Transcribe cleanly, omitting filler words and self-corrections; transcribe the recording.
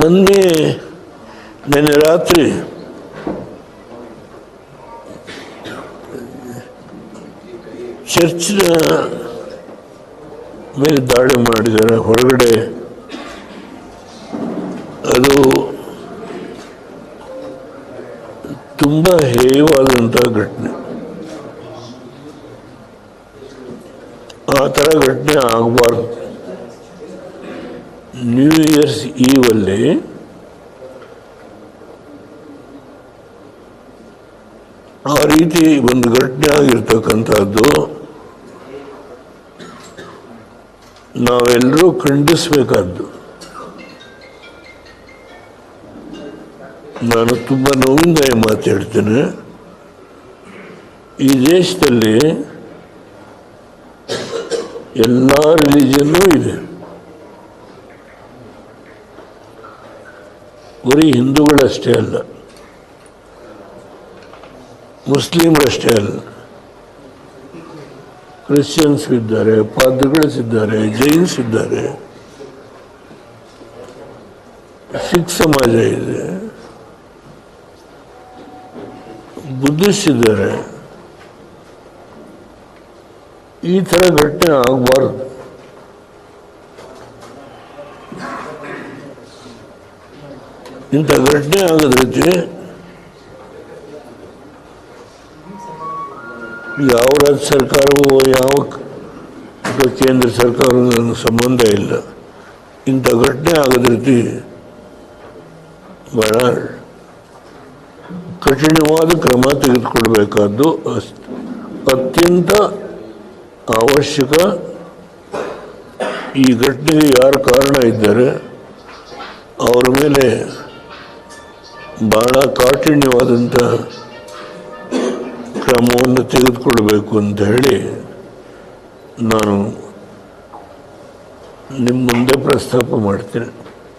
ನಿನ್ನೆ ರಾತ್ರಿ ಚರ್ಚಿನ ಮೇಲೆ ದಾಳಿ ಮಾಡಿದ್ದಾರೆ ಹೊರಗಡೆ. ಅದು ತುಂಬ ಹೇಯವಾದಂಥ ಘಟನೆ. ಆ ಥರ ಘಟನೆ ಆಗಬಾರ್ದು. ನ್ಯೂ ಇಯರ್ಸ್ ಈವಲ್ಲಿ ಆ ರೀತಿ ಒಂದು ಘಟನೆ ಆಗಿರ್ತಕ್ಕಂಥದ್ದು ನಾವೆಲ್ಲರೂ ಖಂಡಿಸಬೇಕಾದ್ದು. ನಾನು ತುಂಬ ನೋವಿಂದ ಮಾತಾಡ್ತೇನೆ. ಈ ದೇಶದಲ್ಲಿ ಎಲ್ಲ ರಿಲಿಜನ್ನೂ ಇದೆ. ಬರೀ ಹಿಂದೂಗಳಷ್ಟೇ ಅಲ್ಲ, ಮುಸ್ಲಿಮರಷ್ಟೇ ಅಲ್ಲ, ಕ್ರಿಶ್ಚಿಯನ್ಸ್ ಇದ್ದಾರೆ, ಪಾದ್ರಿಗಳಿದ್ದಾರೆ, ಜೈನ್ಸ್ ಇದ್ದಾರೆ, ಸಿಖ್ ಸಮಾಜ ಇದೆ, ಬುದ್ಧಿಸ್ಟ್ ಇದ್ದಾರೆ. ಈ ಥರ ಘಟನೆ ಆಗಬಾರ್ದು. ಇಂಥ ಘಟನೆ ಆಗದ್ರಿಗೆ ಯಾವ ರಾಜ್ಯ ಸರ್ಕಾರವೂ ಯಾವ ಕೇಂದ್ರ ಸರ್ಕಾರವೂ ನನಗೆ ಸಂಬಂಧ ಇಲ್ಲ. ಇಂಥ ಘಟನೆ ಆಗದ ರೀತಿ ಬಹಳ ಕಠಿಣವಾದ ಕ್ರಮ ತೆಗೆದುಕೊಳ್ಬೇಕಾದ್ದು ಅತ್ಯಂತ ಅವಶ್ಯಕ. ಈ ಘಟನೆಗೆ ಯಾರು ಕಾರಣ ಇದ್ದಾರೆ ಅವರ ಮೇಲೆ ಬಹಳ ಕಾಠಿಣ್ಯವಾದಂಥ ಕ್ರಮವನ್ನು ತೆಗೆದುಕೊಳ್ಬೇಕು ಅಂತ ಹೇಳಿ ನಾನು ನಿಮ್ಮ ಮುಂದೆ ಪ್ರಸ್ತಾಪ ಮಾಡ್ತೇನೆ.